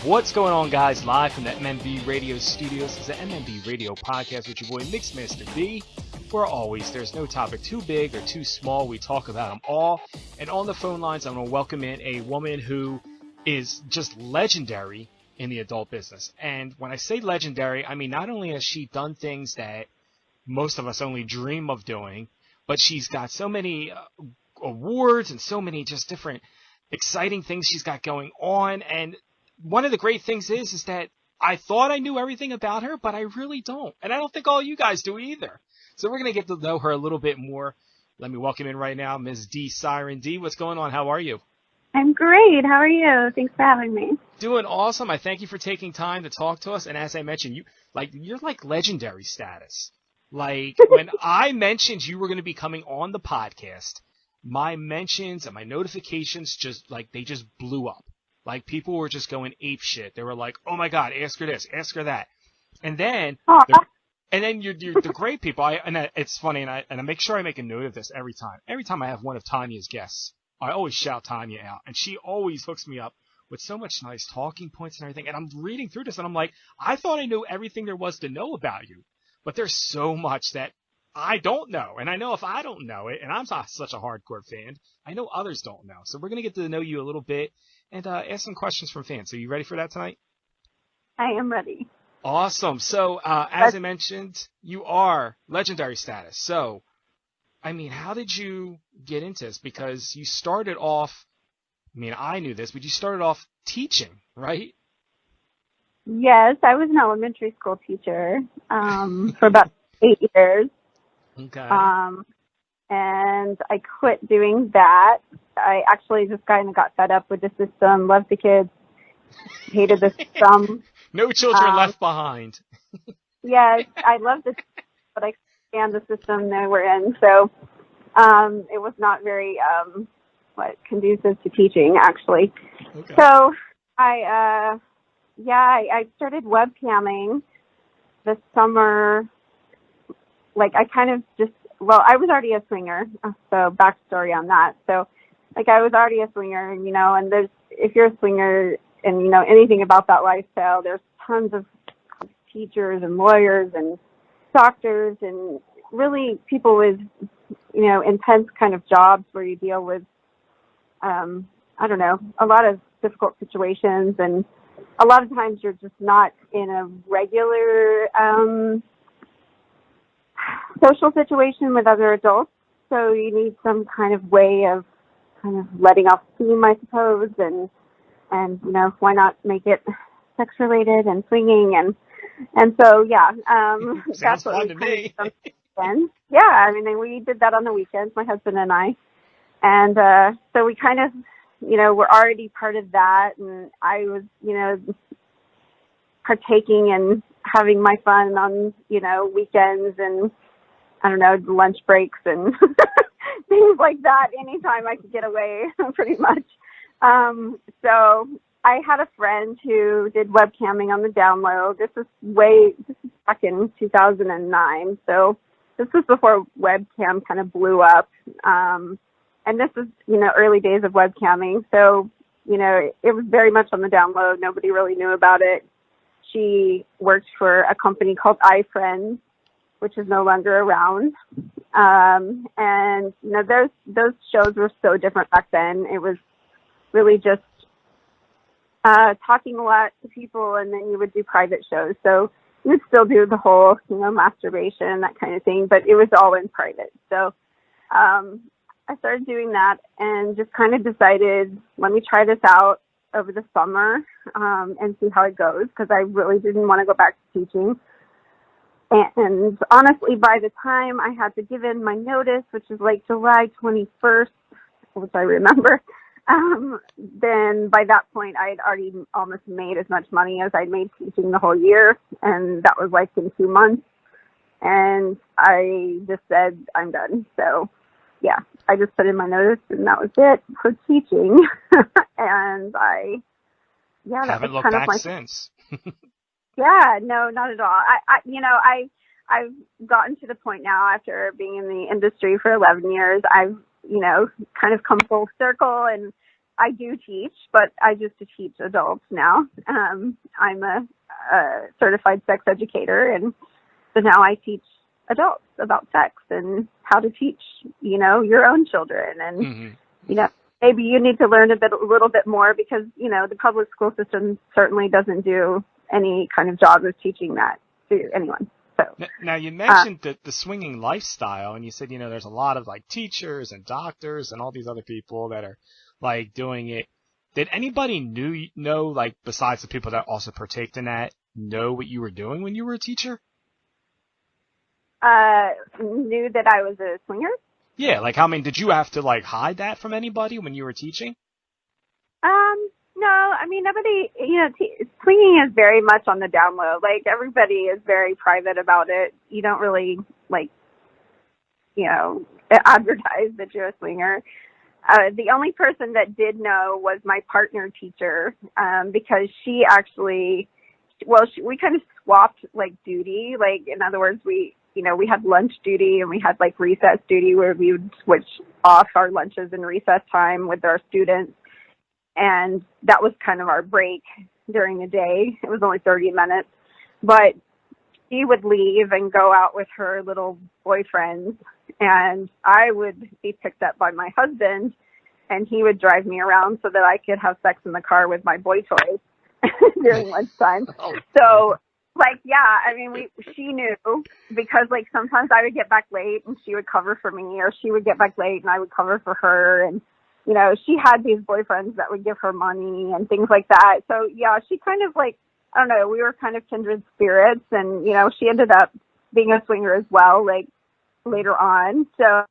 What's going on, guys? Live from the MMB Radio Studios. It's the MMB Radio Podcast with your boy Mixmaster D. Where always, there's no topic too big or too small. We talk about them all. And on the phone lines, I'm going to welcome in a woman who is just legendary in the adult business. And when I say legendary, I mean not only has she done things that most of us only dream of doing, but she's got so many awards and so many just different exciting things she's got going on. And one of the great things is that I thought I knew everything about her, but I really don't. And I don't think all you guys do either. So we're going to get to know her a little bit more. Let me welcome in right now Ms. Dee Siren. Dee, what's going on? How are you? I'm great. How are you? Thanks for having me. Doing awesome. I thank you for taking time to talk to us. And as I mentioned, you're like legendary status. Like when I mentioned you were going to be coming on the podcast, my mentions and my notifications they just blew up. Like, people were just going ape shit. They were like, oh, my God, ask her this, ask her that. And then you're the great people. It's funny, and I make sure I make a note of this every time. Every time I have one of Tanya's guests, I always shout Tanya out. And she always hooks me up with so much nice talking points and everything. And I'm reading through this, and I'm like, I thought I knew everything there was to know about you. But there's so much that I don't know. And I know if I don't know it, and I'm not such a hardcore fan, I know others don't know. So we're going to get to know you a little bit and ask some questions from fans. Are you ready for that tonight? I am ready. Awesome. So as I mentioned, you are legendary status. So, I mean, how did you get into this? Because you started off, I mean, I knew this, but you started off teaching, right? Yes, I was an elementary school teacher for about 8 years. Okay. And I quit doing that. I actually just kind of got fed up with the system, loved the kids, hated the system. No children left behind. Yes, I loved it, but I couldn't stand the system they were in. So it was not very conducive to teaching, actually. Okay. So I started webcamming this summer. Like, I kind of I was already a swinger, so backstory on that. So, I was already a swinger, and if you're a swinger and you know anything about that lifestyle, there's tons of teachers and lawyers and doctors and really people with, intense kind of jobs where you deal with, a lot of difficult situations, and a lot of times you're just not in a regular, social situation with other adults, so you need some kind of way of kind of letting off steam, I suppose, and why not make it sex related and swinging and so Sounds fun to me. Yeah, I mean we did that on the weekends, my husband and I, and so we kind of we're already part of that, and I was partaking and having my fun on weekends and lunch breaks and things like that. Anytime I could get away, pretty much. So I had a friend who did webcamming on the down low. This is back in 2009. So this was before webcam kind of blew up. And this is, early days of webcamming. So, it was very much on the down low. Nobody really knew about it. She worked for a company called iFriends, which is no longer around. And, those shows were so different back then. It was really just talking a lot to people, and then you would do private shows. So you would still do the whole, masturbation, that kind of thing, but it was all in private. So I started doing that and just kind of decided, let me try this out over the summer and see how it goes, because I really didn't want to go back to teaching. And honestly, by the time I had to give in my notice, which is like July 21st, which I remember, then by that point, I had already almost made as much money as I'd made teaching the whole year. And that was like in 2 months. And I just said, I'm done. So, yeah, I just put in my notice, and that was it for teaching. And that haven't was looked kind back of since. Yeah, no, not at all. I've gotten to the point now, after being in the industry for 11 years, I've, kind of come full circle and I do teach, but I just teach adults now. I'm a certified sex educator, and so now I teach adults about sex and how to teach, your own children. And, maybe you need to learn a little bit more because, the public school system certainly doesn't do any kind of job of teaching that to anyone. So now you mentioned the swinging lifestyle, and you said, there's a lot of like teachers and doctors and all these other people that are like doing it. Did anybody know, like, besides the people that also partaked in that, know what you were doing when you were a teacher? Knew that I was a swinger? Yeah, like, did you have to, like, hide that from anybody when you were teaching? No, I mean, nobody, swinging is very much on the down low. Like, everybody is very private about it. You don't really, like, advertise that you're a swinger. The only person that did know was my partner teacher, because she actually, we kind of swapped like duty. Like, in other words, we had lunch duty and we had like recess duty where we would switch off our lunches and recess time with our students. And that was kind of our break during the day. It was only 30 minutes, but she would leave and go out with her little boyfriends, and I would be picked up by my husband, and he would drive me around so that I could have sex in the car with my boy toys during lunchtime. So, like, yeah, I mean, she knew because, like, sometimes I would get back late and she would cover for me, or she would get back late and I would cover for her. And, she had these boyfriends that would give her money and things like that. So, yeah, she kind of, like, I don't know, we were kind of kindred spirits, and, she ended up being a swinger as well, like, later on. So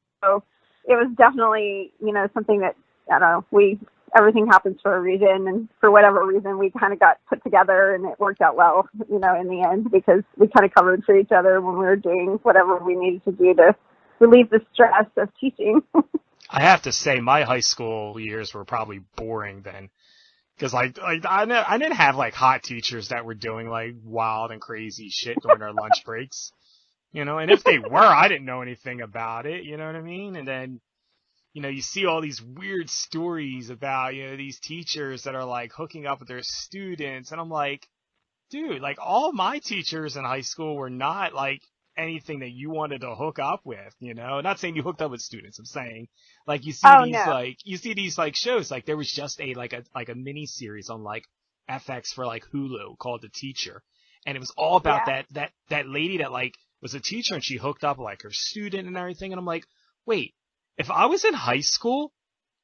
it was definitely, something that, I don't know, everything happens for a reason, and for whatever reason, we kind of got put together, and it worked out well, in the end, because we kind of covered for each other when we were doing whatever we needed to do to relieve the stress of teaching. I have to say, my high school years were probably boring then. Because, like I didn't have, like, hot teachers that were doing, like, wild and crazy shit during our lunch breaks. And if they were, I didn't know anything about it, you know what I mean? And then, you see all these weird stories about, these teachers that are, like, hooking up with their students. And I'm like, dude, like, all my teachers in high school were not, like, anything that you wanted to hook up with, Not saying you hooked up with students. I'm saying, like, you see these like shows, like there was just a mini series on like FX for like Hulu called The Teacher, and it was all about that lady that like was a teacher and she hooked up like her student and everything. And I'm like, wait, if I was in high school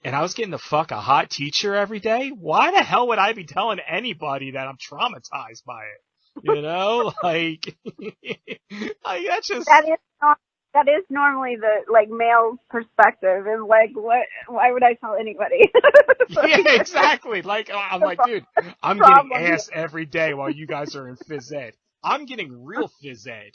and I was getting to fuck a hot teacher every day, why the hell would I be telling anybody that I'm traumatized by it? Like, that's just... That is normally the, like, male's perspective, and, like, why would I tell anybody? Yeah, exactly. Like, I'm like, dude, I'm getting ass every day while you guys are in phys ed. I'm getting real phys ed,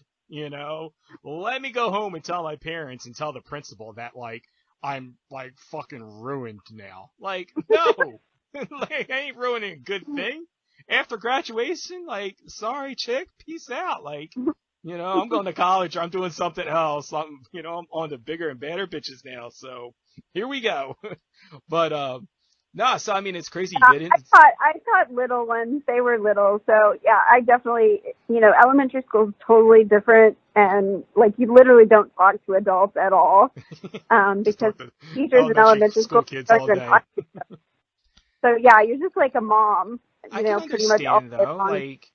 Let me go home and tell my parents and tell the principal that, like, I'm, like, fucking ruined now. Like, no! Like, I ain't ruining a good thing. After graduation, like, sorry, chick, peace out. Like, I'm going to college or I'm doing something else. I'm on to bigger and badder bitches now. So here we go. But, no, so I mean, it's crazy. I taught little ones. They were little. So yeah, I definitely, elementary school is totally different. And like, you literally don't talk to adults at all. Because teachers in elementary school kids all day. So yeah, you're just like a mom. I can understand, though. Like,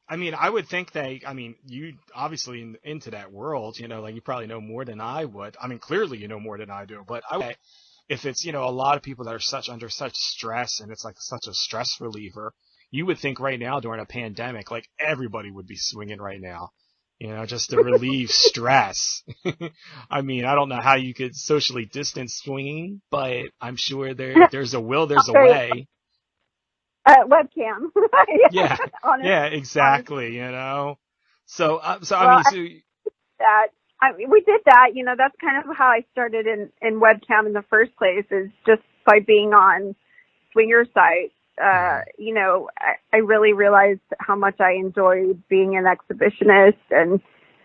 I mean, I would think you obviously into that world, like you probably know more than I would. I mean, clearly you know more than I do. But if it's, a lot of people that are under such stress and it's like such a stress reliever, you would think right now during a pandemic, like everybody would be swinging right now, just to relieve stress. I mean, I don't know how you could socially distance swinging, but I'm sure there's a will, there's a way. Webcam. Yeah, yeah, exactly. So we did that. That's kind of how I started in webcam in the first place, is just by being on swinger sites. I really realized how much I enjoyed being an exhibitionist, and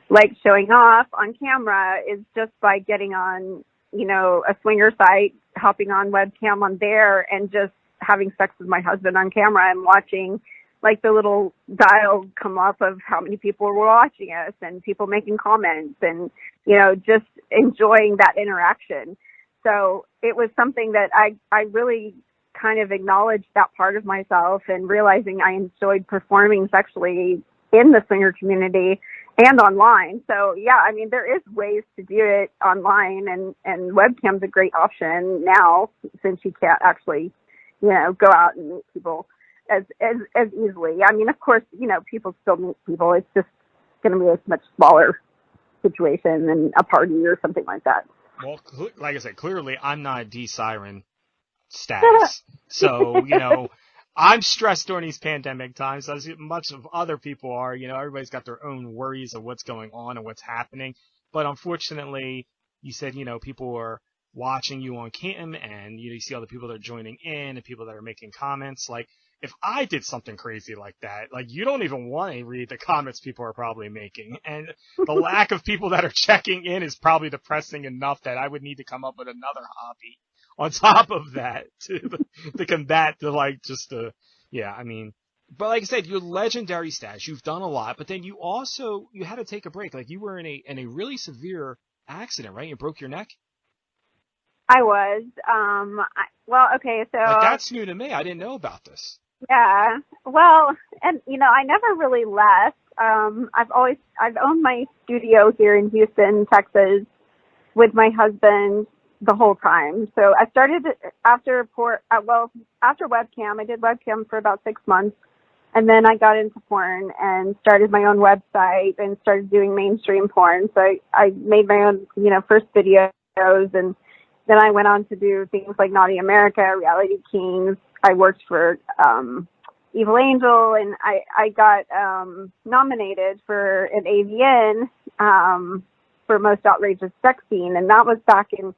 like showing off on camera is just by getting on, a swinger site, hopping on webcam on there, and just having sex with my husband on camera and watching like the little dial come up of how many people were watching us and people making comments and, you know, just enjoying that interaction. So it was something that I really kind of acknowledged that part of myself and realizing I enjoyed performing sexually in the swinger community and online. So yeah, I mean, there is ways to do it online, and webcam's a great option now since you can't actually, you know, go out and meet people as easily. I mean, of course, you know, people still meet people. It's just going to be a much smaller situation than a party or something like that. Well, like I said, clearly I'm not Dee Siren status. So, you know, I'm stressed during these pandemic times, as much of other people are. You know, everybody's got their own worries of what's going on and what's happening. But unfortunately, you said, you know, people are watching you on cam, and you know, you see all the people that are joining in and people that are making comments. Like, if I did something crazy like that, like, you don't even want to read the comments people are probably making. And the lack of people that are checking in is probably depressing enough that I would need to come up with another hobby on top of that to combat the, like, just the, yeah, I mean, but like I said, you're legendary status. You've done a lot, but then you had to take a break. Like, you were in a really severe accident, right? You broke your neck? I was. Well, okay, so. Like, that's new to me. I didn't know about this. Yeah. Well, and you know, I never really left. I've owned my studio here in Houston, Texas, with my husband the whole time. So I started after webcam. I did webcam for about 6 months, and then I got into porn and started my own website and started doing mainstream porn. So I made my own, you know, first videos, and then I went on to do things like Naughty America, Reality Kings. I worked for Evil Angel, and I got nominated for an AVN for Most Outrageous Sex Scene, and that was back in,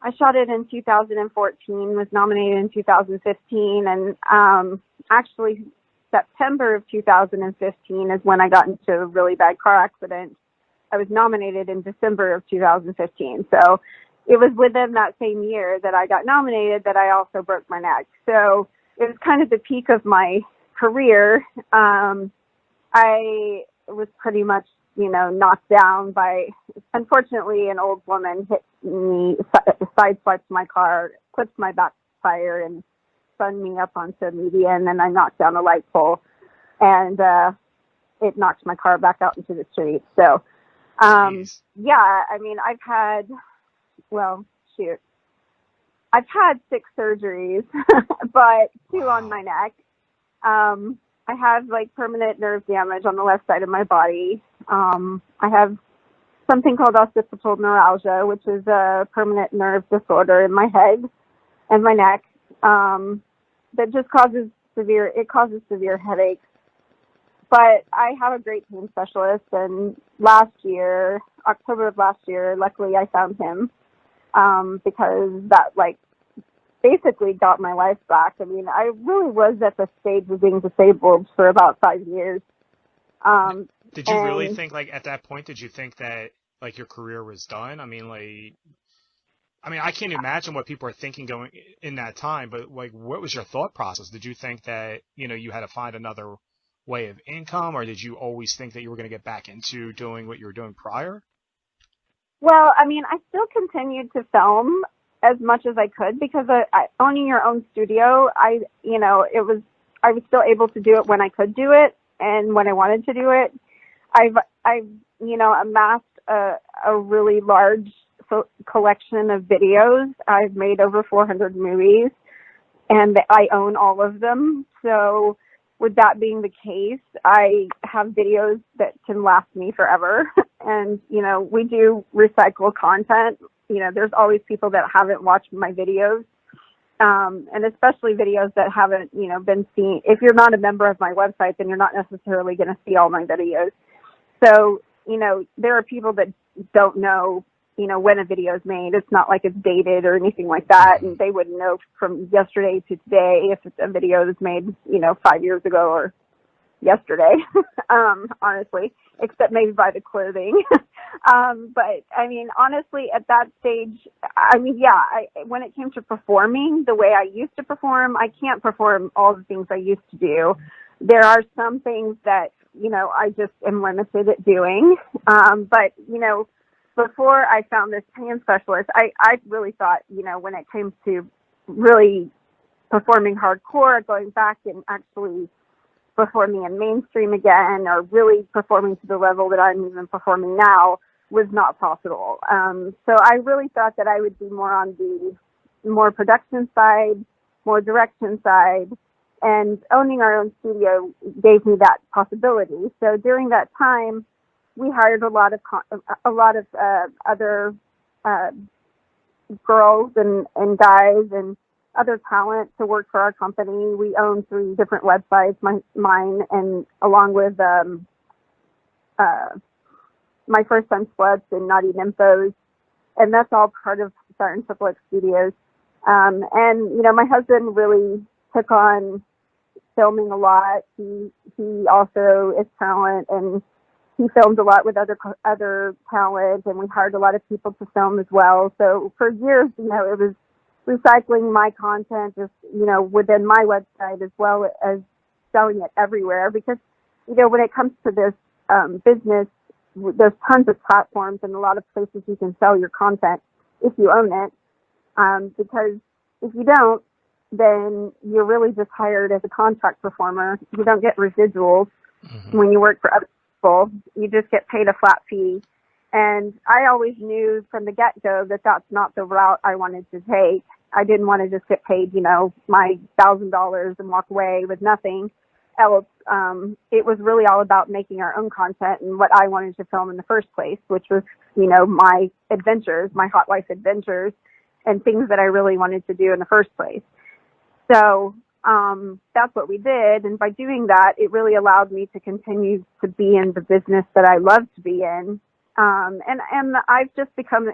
I shot it in 2014, was nominated in 2015, and actually September of 2015 is when I got into a really bad car accident. I was nominated in December of 2015, so it was within that same year that I got nominated that I also broke my neck. So it was kind of the peak of my career. I was pretty much, you know, knocked down by, unfortunately, an old woman hit me, sideswiped my car, clipped my backfire, and spun me up onto a median, and I knocked down a light pole, and it knocked my car back out into the street. So, yeah, I mean, I've had 6 surgeries, but 2 on my neck. I have like permanent nerve damage on the left side of my body. I have something called occipital neuralgia, which is a permanent nerve disorder in my head and my neck, that just causes severe headaches. But I have a great pain specialist, and October of last year, luckily I found him, because that, like, basically got my life back. I mean, I really was at the stage of being disabled for about 5 years. Did you really think, like, at that point, did you think that, like, your career was done? I mean, I can't imagine what people are thinking going in that time, but, like, what was your thought process? Did you think that, you know, you had to find another way of income, or did you always think that you were going to get back into doing what you were doing prior? Well, I mean, I still continued to film as much as I could because owning your own studio, I was still able to do it when I could do it and when I wanted to do it. I've amassed a really large collection of videos. I've made over 400 movies, and I own all of them. So with that being the case, I have videos that can last me forever. And, you know, we do recycle content. You know, there's always people that haven't watched my videos, and especially videos that haven't, you know, been seen. If you're not a member of my website, then you're not necessarily going to see all my videos. So, you know, there are people that don't know, you know, when a video is made. It's not like it's dated or anything like that, and they wouldn't know from yesterday to today if it's a video that's made, you know, 5 years ago or yesterday, honestly, except maybe by the clothing. But I mean, honestly, at that stage, I mean, yeah, when it came to performing the way I used to perform, I can't perform all the things I used to do. There are some things that, I just am limited at doing. But, before I found this pain specialist, I really thought, when it came to really performing hardcore, going back and actually performing in mainstream again, or really performing to the level that I'm even performing now, was not possible. So I really thought that I would be more on the more production side, more direction side, and owning our own studio gave me that possibility. So during that time, we hired a lot of other girls and guys and other talent to work for our company. We own 3 different websites, mine, and along with My First Time Sluts and Naughty Nymphos, and that's all part of Siren XXX Studios. And my husband really took on filming a lot. He also is talent, and he filmed a lot with other talent, and we hired a lot of people to film as well. So for years, it was recycling my content just, within my website as well as selling it everywhere. Because, when it comes to this business, there's tons of platforms and a lot of places you can sell your content if you own it. Because if you don't, then you're really just hired as a contract performer. You don't get residuals when you work for other people. You just get paid a flat fee. And I always knew from the get-go that that's not the route I wanted to take. I didn't want to just get paid, my $1,000 and walk away with nothing else. It was really all about making our own content and what I wanted to film in the first place, which was, my adventures, my hot wife adventures, and things that I really wanted to do in the first place. So that's what we did. And by doing that, it really allowed me to continue to be in the business that I love to be in. And I've just become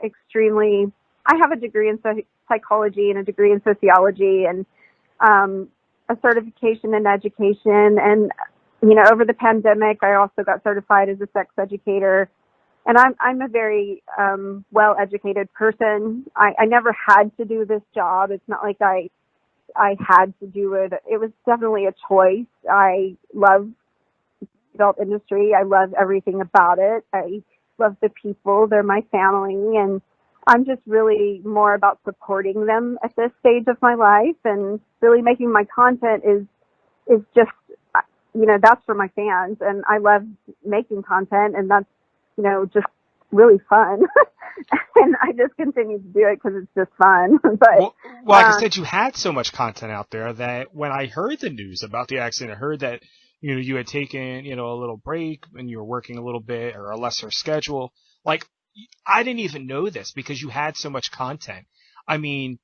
I have a degree in psychology and a degree in sociology and a certification in education. And, over the pandemic, I also got certified as a sex educator. And I'm a very well-educated person. I never had to do this job. It's not like I had to do it. It was definitely a choice. I love the adult industry. I love everything about it. I love the people. They're my family. And I'm just really more about supporting them at this stage of my life, and really making my content is just, that's for my fans. And I love making content, and that's, just really fun. And I just continue to do it because it's just fun. But well, like I said, you had so much content out there that when I heard the news about the accident, I heard that, you had taken, a little break and you were working a little bit or a lesser schedule. Like, I didn't even know this because you had so much content. I mean,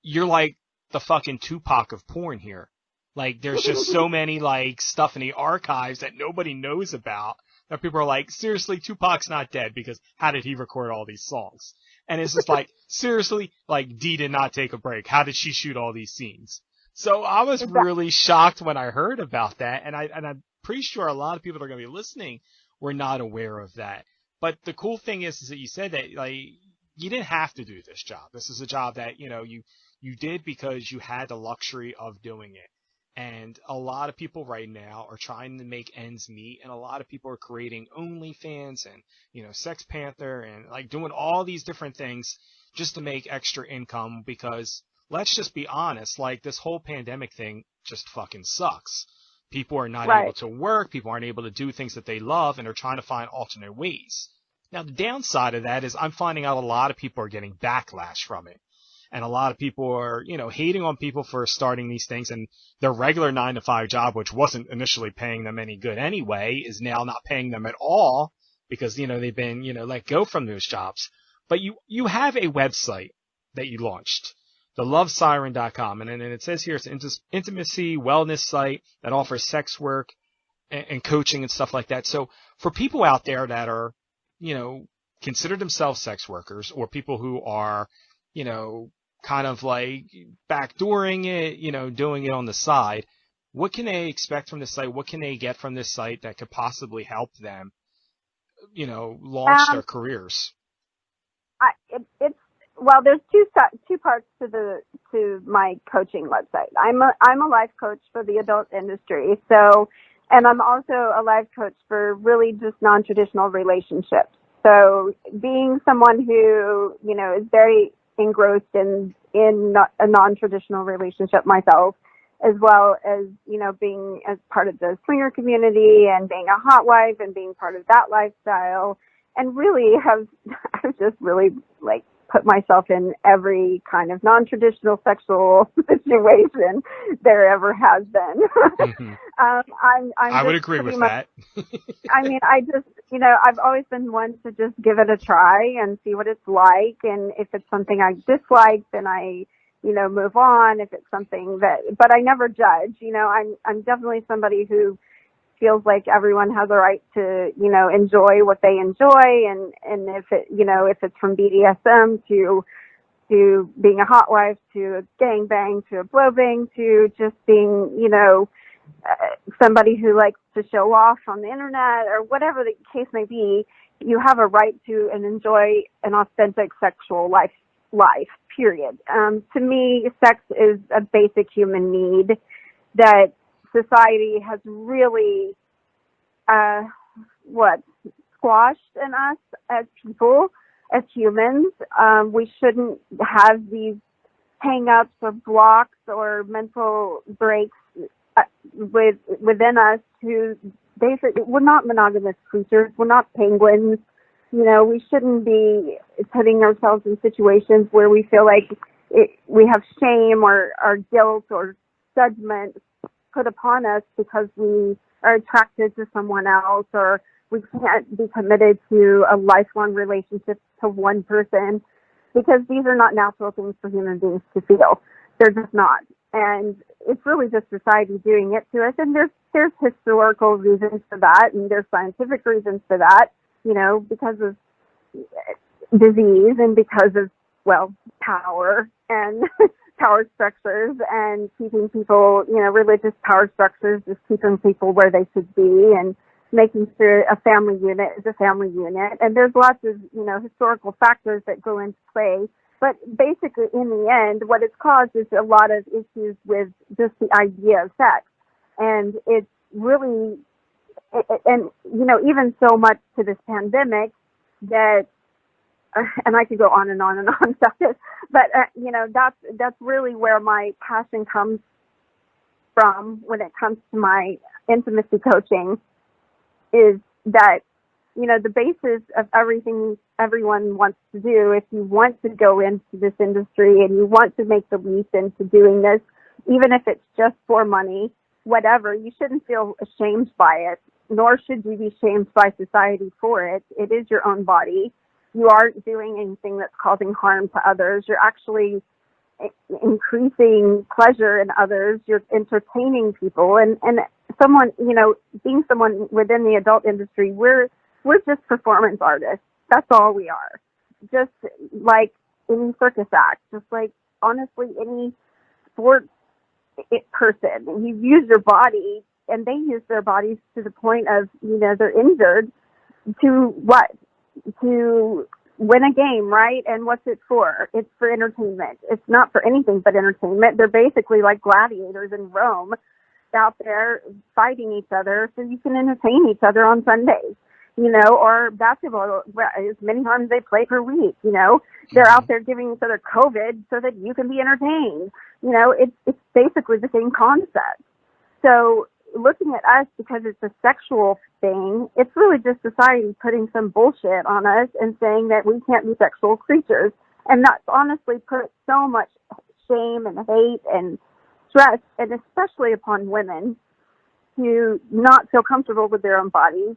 you're like the fucking Tupac of porn here. Like, there's just so many, stuff in the archives that nobody knows about that people are like, seriously, Tupac's not dead because how did he record all these songs? And it's just like, seriously, Dee did not take a break. How did she shoot all these scenes? So I was really shocked when I heard about that. And I'm pretty sure a lot of people that are going to be listening were not aware of that. But the cool thing is that you said that, you didn't have to do this job. This is a job that, you did because you had the luxury of doing it. And a lot of people right now are trying to make ends meet, and a lot of people are creating OnlyFans and, Sex Panther and doing all these different things just to make extra income because let's just be honest, this whole pandemic thing just fucking sucks. People are not able to work. People aren't able to do things that they love, and they're trying to find alternate ways. Now, the downside of that is I'm finding out a lot of people are getting backlash from it. And a lot of people are, hating on people for starting these things, and their regular 9-to-5 job, which wasn't initially paying them any good anyway, is now not paying them at all because, they've been, let go from those jobs. But you have a website that you launched, thelovesiren.com. And it says here it's an intimacy wellness site that offers sex work and coaching and stuff like that. So for people out there that are, consider themselves sex workers, or people who are, kind of backdooring it, doing it on the side, what can they expect from this site? What can they get from this site that could possibly help them launch their careers? Well, there's two parts to my coaching website. I'm a life coach for the adult industry. So, and I'm also a life coach for really just non-traditional relationships. So being someone who, is very engrossed in a non-traditional relationship myself, as well as, being as part of the swinger community and being a hot wife and being part of that lifestyle, and really I've just really put myself in every kind of non-traditional sexual situation there ever has been. Mm-hmm. I would agree with that. I mean, I've always been one to just give it a try and see what it's like. And if it's something I dislike, then I, move on. If it's something but I never judge. I'm definitely somebody who feels like everyone has a right to, enjoy what they enjoy. And if it's from BDSM to being a hot wife, to a gangbang, to a blowbang, to just being, somebody who likes to show off on the internet or whatever the case may be, you have a right to and enjoy an authentic sexual life, period. To me, sex is a basic human need that society has really, squashed in us as people, as humans. We shouldn't have these hang-ups or blocks or mental breaks within us who basically, we're not monogamous creatures. We're not penguins. We shouldn't be putting ourselves in situations where we feel like we have shame or guilt or judgment put upon us because we are attracted to someone else, or we can't be committed to a lifelong relationship to one person, because these are not natural things for human beings to feel. They're just not. And it's really just society doing it to us. And there's historical reasons for that, and there's scientific reasons for that, because of disease and because of, power and power structures and keeping people, religious power structures, just keeping people where they should be and making sure a family unit is a family unit. And there's lots of, historical factors that go into play. But basically, in the end, what it's caused is a lot of issues with just the idea of sex. And it's really, and, even so much to this pandemic that, and I could go on and on and on about this, but, that's really where my passion comes from when it comes to my intimacy coaching, is that, the basis of everything everyone wants to do, if you want to go into this industry and you want to make the leap into doing this, even if it's just for money, whatever, you shouldn't feel ashamed by it, nor should you be shamed by society for it. It is your own body. You aren't doing anything that's causing harm to others. You're actually increasing pleasure in others. You're entertaining people. And someone, being someone within the adult industry, we're just performance artists. That's all we are. Just like any circus act, just like, honestly, any sports person. You use your body, and they use their bodies to the point of, they're injured to what? To win a game, right? And what's it for? It's for entertainment. It's not for anything but entertainment. They're basically like gladiators in Rome out there fighting each other so you can entertain each other on Sundays, or basketball, as many times they play per week, they're out there giving each other COVID so that you can be entertained. It's basically the same concept. So looking at us because it's a sexual thing, it's really just society putting some bullshit on us and saying that we can't be sexual creatures. And that's honestly put so much shame and hate and stress, and especially upon women, to not feel comfortable with their own bodies,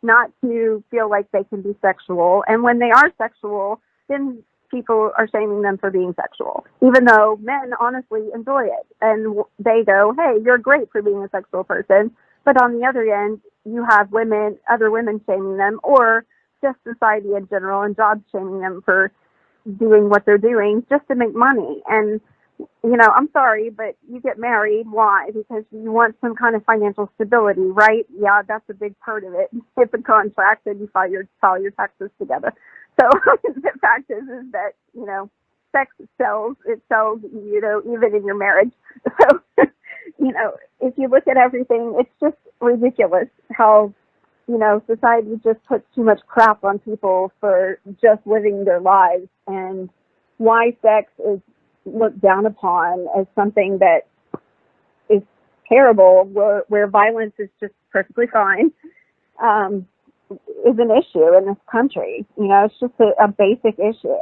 not to feel like they can be sexual. And when they are sexual, then people are shaming them for being sexual, even though men honestly enjoy it. And they go, hey, you're great for being a sexual person. But on the other end, you have other women shaming them, or just society in general and job shaming them for doing what they're doing just to make money. And I'm sorry, but you get married. Why? Because you want some kind of financial stability, right? Yeah, that's a big part of it. It's a contract, and you file your taxes together. So the fact is that, sex sells. It sells, even in your marriage. So, if you look at everything, it's just ridiculous how, society just puts too much crap on people for just living their lives, and why sex is looked down upon as something that is terrible, where violence is just perfectly fine, is an issue in this country. It's just a basic issue.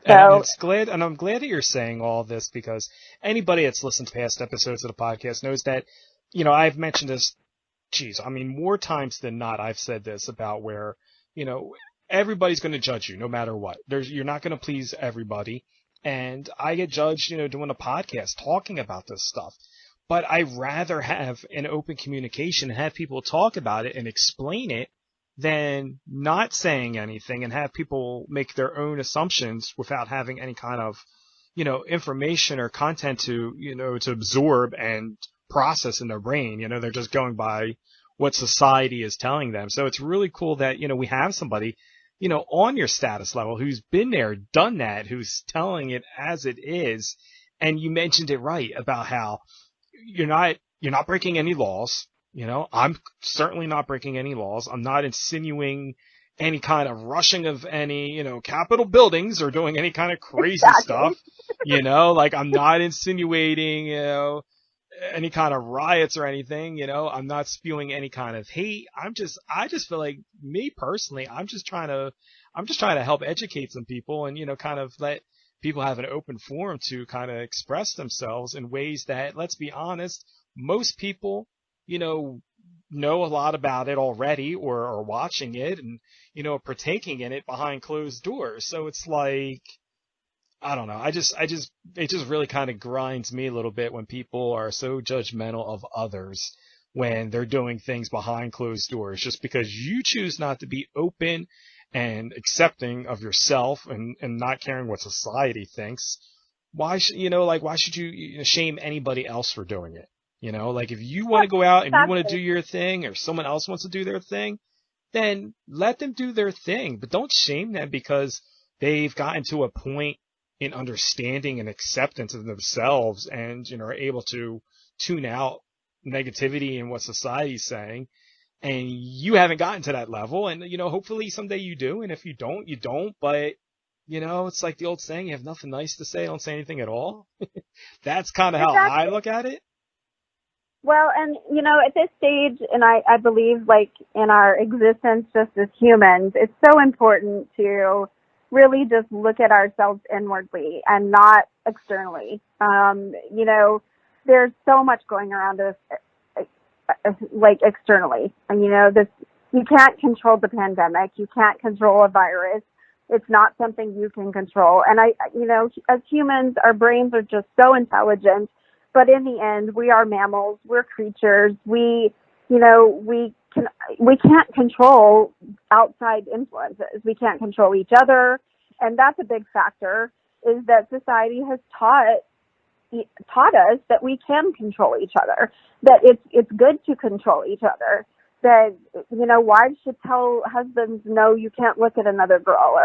So, I'm glad that you're saying all this, because anybody that's listened to past episodes of the podcast knows that, I've mentioned this, more times than not, I've said this about where, everybody's going to judge you no matter what. You're not going to please everybody. And I get judged, doing a podcast talking about this stuff. But I'd rather have an open communication and have people talk about it and explain it than not saying anything and have people make their own assumptions without having any kind of, information or content to, to absorb and process in their brain. They're just going by what society is telling them. So it's really cool that, we have somebody, on your status level who's been there, done that, who's telling it as it is. And you mentioned it right about how you're not breaking any laws. I'm certainly not breaking any laws. I'm not insinuating any kind of rushing of any, Capitol buildings or doing any kind of crazy stuff. I'm not insinuating, any kind of riots or anything, I'm not spewing any kind of hate. I just feel like, me personally, I'm just trying to help educate some people and, kind of let people have an open forum to kind of express themselves in ways that, let's be honest, most people, know a lot about it already or are watching it and, partaking in it behind closed doors. So it's like, I don't know. It just really kind of grinds me a little bit when people are so judgmental of others when they're doing things behind closed doors, just because you choose not to be open and accepting of yourself and not caring what society thinks. Why should you shame anybody else for doing it? If you want to go out and you want to do your thing, or someone else wants to do their thing, then let them do their thing, but don't shame them because they've gotten to a point in understanding and acceptance of themselves and, are able to tune out negativity and what society's saying. And you haven't gotten to that level. And, hopefully someday you do. And if you don't, you don't. But, it's like the old saying, you have nothing nice to say, don't say anything at all. That's kind of how I look at it. Well, and, at this stage, and I believe, like, in our existence just as humans, it's so important to really just look at ourselves inwardly and not externally. There's so much going around us, like, externally. And, you can't control the pandemic. You can't control a virus. It's not something you can control. And as humans, our brains are just so intelligent. But in the end, we are mammals. We're creatures. We can't control outside influences. We can't control each other. And that's a big factor, is that society has taught us that we can control each other, that it's good to control each other, that, wives should tell husbands, no, you can't look at another girl,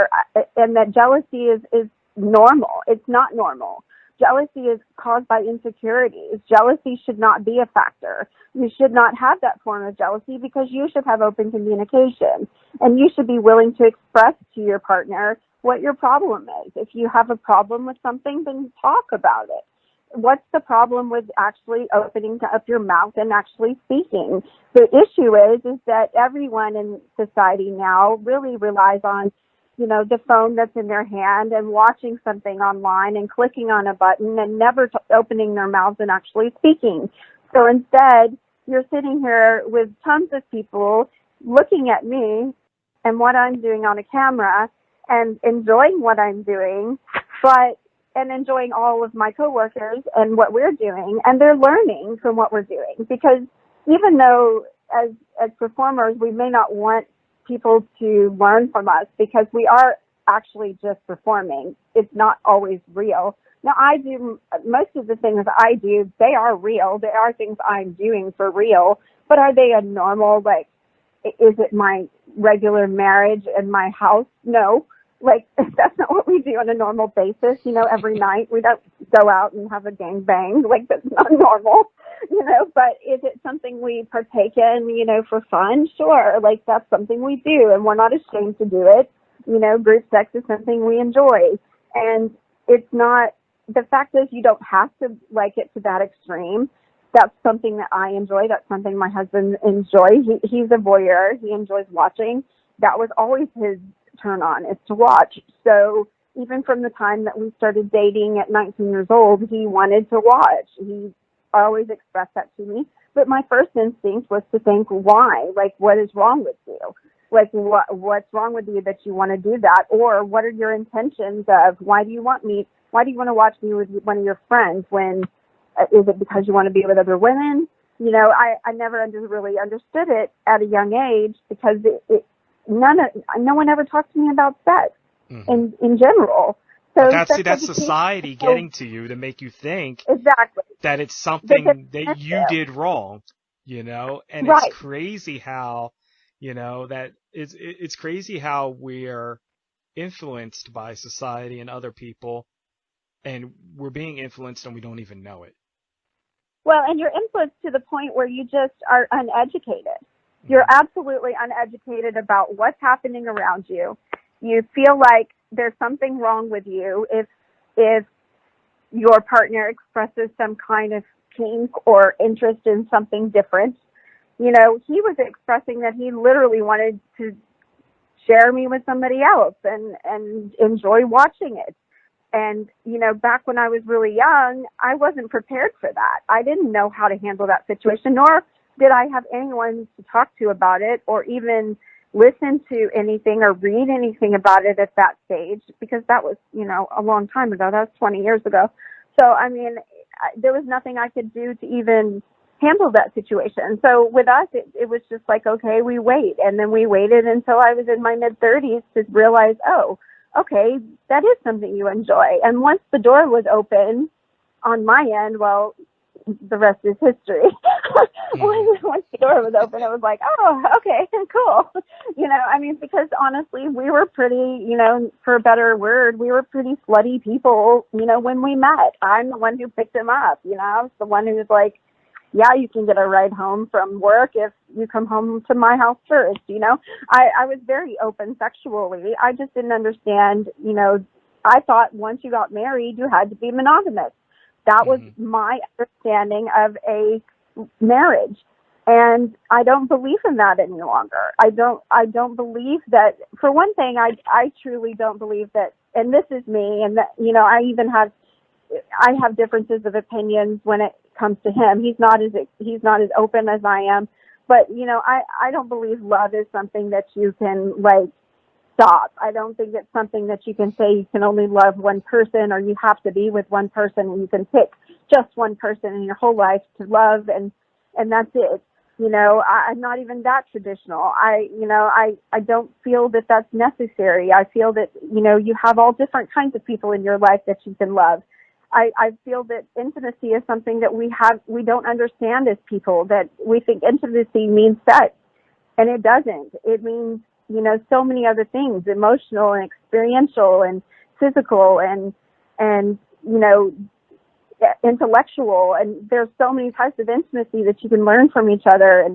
and that jealousy is normal. It's not normal. Jealousy is caused by insecurities. Jealousy should not be a factor. You should not have that form of jealousy because you should have open communication, and you should be willing to express to your partner what your problem is. If you have a problem with something, then talk about it. What's the problem with actually opening up your mouth and actually speaking? The issue is that everyone in society now really relies on, the phone that's in their hand and watching something online and clicking on a button and never opening their mouths and actually speaking. So instead, you're sitting here with tons of people looking at me and what I'm doing on a camera and enjoying what I'm doing, and enjoying all of my coworkers and what we're doing, and they're learning from what we're doing. Because even though as performers, we may not want people to learn from us because we are actually just performing. It's not always real. Now, I do most of the things I do. They are real. They are things I'm doing for real. But are they a normal, like, is it my regular marriage and my house? No. Like, that's not what we do on a normal basis. You know, every night we don't go out and have a gangbang. Like, that's not normal, you know. But is it something we partake in, you know, for fun? Sure. Like, that's something we do, and we're not ashamed to do it. You know, group sex is something we enjoy. And it's not, the fact is you don't have to like it to that extreme. That's something that I enjoy. That's something my husband enjoys. He's a voyeur. He enjoys watching. That was always his turn on, is to watch. So even from the time that we started dating at 19 years old, he wanted to watch. He always expressed that to me. But my first instinct was to think, why? Like, what is wrong with you? Like, what's wrong with you that you want to do that? Or what are your intentions of, why do you want to watch me with one of your friends when, is it because you want to be with other women? You know, I never really understood it at a young age because no one ever talked to me about sex in general. So that's society getting to you to make you think exactly that it's something that you did wrong, you know, and right. It's crazy how, you know, that it's crazy how we're influenced by society and other people, and we're being influenced and we don't even know it. Well, and you're influenced to the point where you just are uneducated. You're absolutely uneducated about what's happening around you. You feel like there's something wrong with you if your partner expresses some kind of kink or interest in something different. You know, he was expressing that he literally wanted to share me with somebody else and enjoy watching it. And, you know, back when I was really young, I wasn't prepared for that. I didn't know how to handle that situation, nor did I have anyone to talk to about it or even listen to anything or read anything about it at that stage, because that was, you know, a long time ago. That was 20 years ago. So, I mean, there was nothing I could do to even handle that situation. So with us, it was just like, okay, we wait. And then we waited until I was in my mid-30s to realize, oh, okay, that is something you enjoy. And once the door was open on my end, well, the rest is history. Once the door was open, it was like, oh, okay, cool. You know, I mean, because honestly, we were pretty, you know, for a better word, we were pretty slutty people, you know, when we met. I'm the one who picked him up, you know, I was the one who was like, yeah, you can get a ride home from work if you come home to my house first, you know. I was very open sexually. I just didn't understand, you know, I thought once you got married, you had to be monogamous. That was my understanding of a marriage. And I don't believe in that any longer. I don't believe that, for one thing, I truly don't believe that, and this is me, and that, you know, I have differences of opinions when it comes to him. He's not as open as I am. But, you know, I don't believe love is something that you can, like, stop. I don't think it's something that you can say you can only love one person or you have to be with one person and you can pick just one person in your whole life to love and that's it. You know, I'm not even that traditional. I don't feel that that's necessary. I feel that, you know, you have all different kinds of people in your life that you can love. I feel that intimacy is something that we don't understand as people, that we think intimacy means sex, and it doesn't. It means, you know, so many other things, emotional and experiential and physical and, you know, intellectual. And there's so many types of intimacy that you can learn from each other.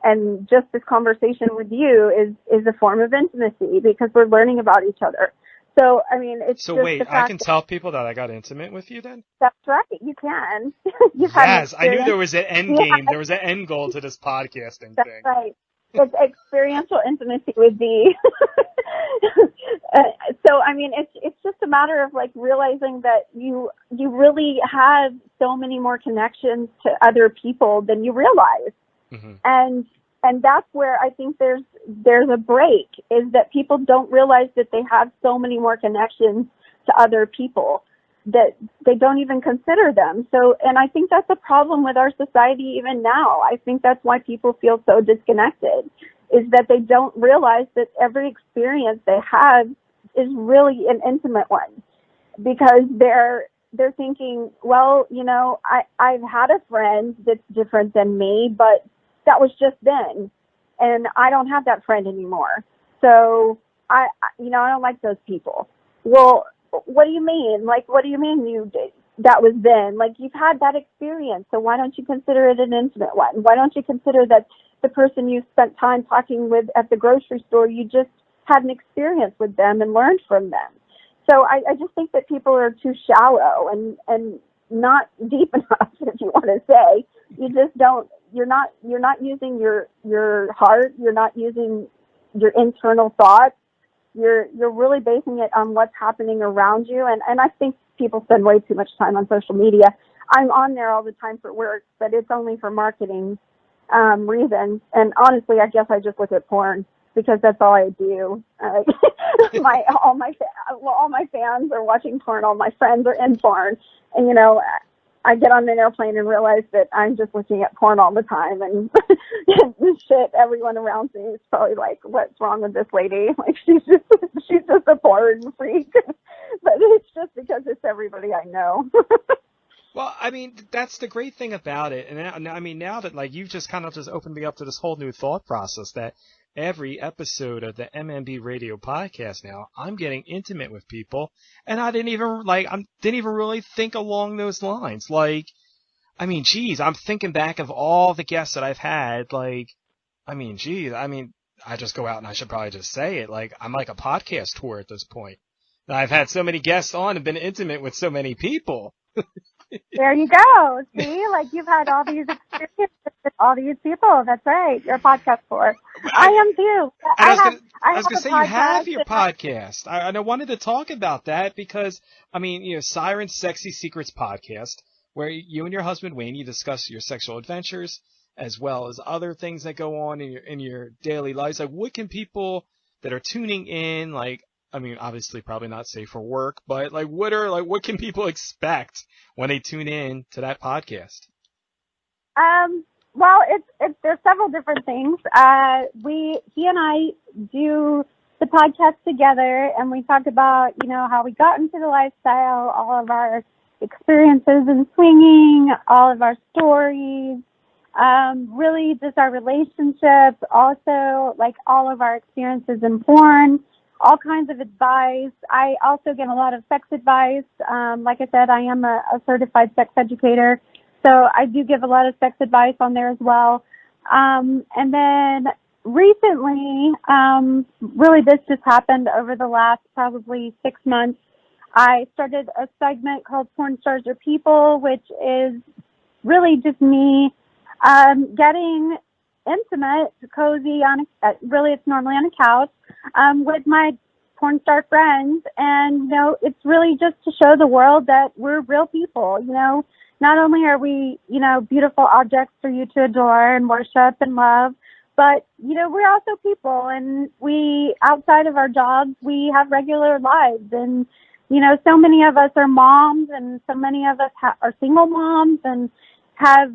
And just this conversation with you is a form of intimacy because we're learning about each other. So, I mean, it's so just wait, I can tell people that I got intimate with you then? That's right. You can. Yes, I knew there was an end game. There was an end goal to this podcasting That's thing. Right. It's experiential intimacy with Dee. So, I mean, it's just a matter of like realizing that you really have so many more connections to other people than you realize. Mm-hmm. And that's where I think there's a break, is that people don't realize that they have so many more connections to other people that they don't even consider them. So, and I think that's a problem with our society even now. I think that's why people feel so disconnected, is that they don't realize that every experience they have is really an intimate one, because they're they're thinking, well, I've had a friend that's different than me, but that was just then, and I don't have that friend anymore. So I don't like those people. Well, what do you mean? Like, what do you mean that was then? Like, you've had that experience, so why don't you consider it an intimate one? Why don't you consider that the person you spent time talking with at the grocery store, you just had an experience with them and learned from them? So I just think that people are too shallow and not deep enough, if you want to say. You just don't. You're not using your heart. You're not using your internal thoughts. You're really basing it on what's happening around you. And I think people spend way too much time on social media. I'm on there all the time for work, but it's only for marketing reasons. And honestly, I guess I just look at porn because that's all I do. All my fans are watching porn. All my friends are in porn, and I get on an airplane and realize that I'm just looking at porn all the time, and shit, everyone around me is probably like, "What's wrong with this lady? Like, she's just a porn freak." But it's just because it's everybody I know. Well, I mean, that's the great thing about it. And now that, like, you've just kind of just opened me up to this whole new thought process that every episode of the MMB radio podcast now, I'm getting intimate with people, and I didn't even really think along those lines. Like, I mean, geez, I'm thinking back of all the guests that I've had. Like, I mean, geez, I just go out and I should probably just say it. Like, I'm like a podcast tour at this point. I've had so many guests on and been intimate with so many people. There you go. See, like, you've had all these experiences with all these people. That's right. You're a podcast tour. I am too. I was going to say, you have your podcast. I wanted to talk about that because, I mean, Siren's Sexy Secrets podcast, where you and your husband Wayne, you discuss your sexual adventures as well as other things that go on in your daily lives. Like, what can people that are tuning in, like, I mean, obviously probably not safe for work, but like, what can people expect when they tune in to that podcast? Well, there's several different things. He and I do the podcast together, and we talk about, how we got into the lifestyle, all of our experiences in swinging, all of our stories, really just our relationships, also like all of our experiences in porn, all kinds of advice. I also get a lot of sex advice. Like I said, I am a certified sex educator, so I do give a lot of sex advice on there as well. And then recently, really this just happened over the last probably 6 months, I started a segment called Porn Stars Are People, which is really just me getting intimate, cozy really it's normally on a couch, with my porn star friends. And, it's really just to show the world that we're real people. Not only are we, beautiful objects for you to adore and worship and love, but, we're also people, and we, outside of our jobs, we have regular lives. And, so many of us are moms, and so many of us are single moms and have,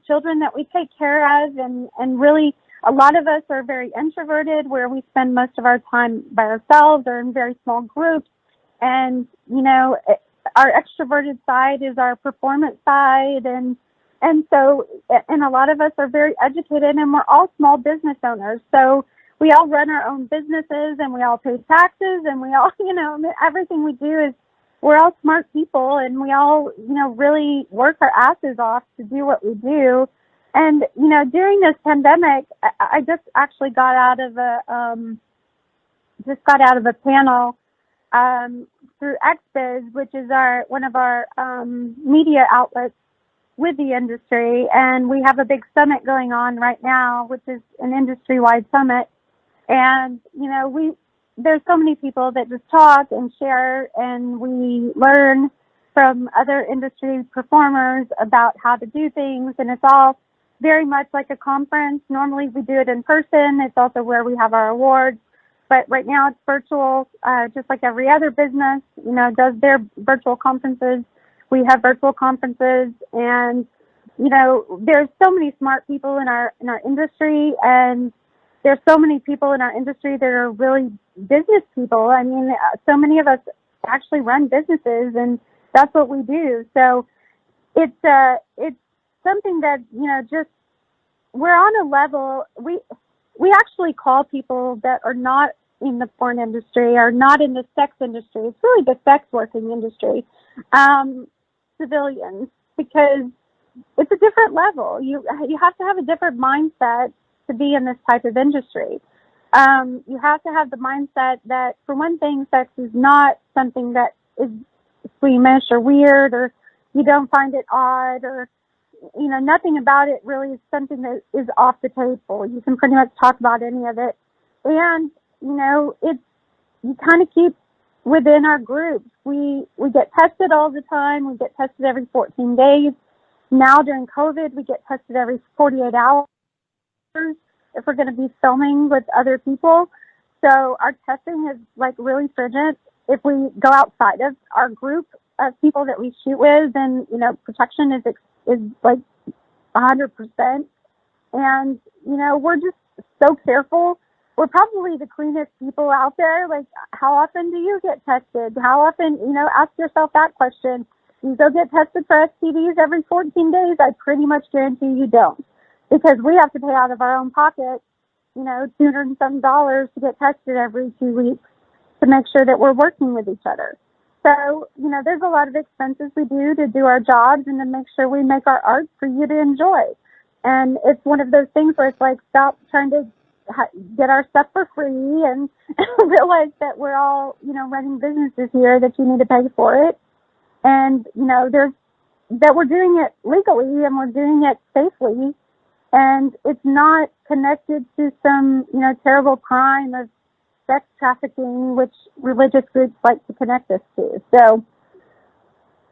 children that we take care of, and really a lot of us are very introverted, where we spend most of our time by ourselves or in very small groups. And, our extroverted side is our performance side. And a lot of us are very educated, and we're all small business owners. So we all run our own businesses, and we all pay taxes, and we all, everything we do is, we're all smart people, and we all, really work our asses off to do what we do. And, during this pandemic, I just actually got out of a panel, through XBiz, which is one of our media outlets with the industry. And we have a big summit going on right now, which is an industry-wide summit. And, there's so many people that just talk and share, and we learn from other industry performers about how to do things. And it's all very much like a conference. Normally we do it in person. It's also where we have our awards. But right now it's virtual, just like every other business, does their virtual conferences. We have virtual conferences, and, there's so many smart people in our industry, and there's so many people in our industry that are really business people. I mean, so many of us actually run businesses, and that's what we do. So it's something that, just, we're on a level, we actually call people that are not in the porn industry or not in the sex industry. It's really the sex working industry, civilians, because it's a different level. You have to have a different mindset to be in this type of industry. You have to have the mindset that, for one thing, sex is not something that is squeamish or weird, or you don't find it odd, or, nothing about it really is something that is off the table. You can pretty much talk about any of it. And, you kind of keep within our groups. We get tested all the time. We get tested every 14 days. Now during COVID, we get tested every 48 hours if we're going to be filming with other people. So our testing is like really stringent. If we go outside of our group of people that we shoot with, then, protection is like 100%. And, we're just so careful. We're probably the cleanest people out there. Like, how often do you get tested? How often, ask yourself that question. You go get tested for STDs every 14 days, I pretty much guarantee you don't. Because we have to pay out of our own pocket, $200 and some dollars to get tested every 2 weeks to make sure that we're working with each other. So, there's a lot of expenses we do to do our jobs and to make sure we make our art for you to enjoy. And it's one of those things where it's like, stop trying to get our stuff for free and realize that we're all, running businesses here, that you need to pay for it. And, that we're doing it legally and we're doing it safely. And it's not connected to some, terrible crime of sex trafficking, which religious groups like to connect us to. So,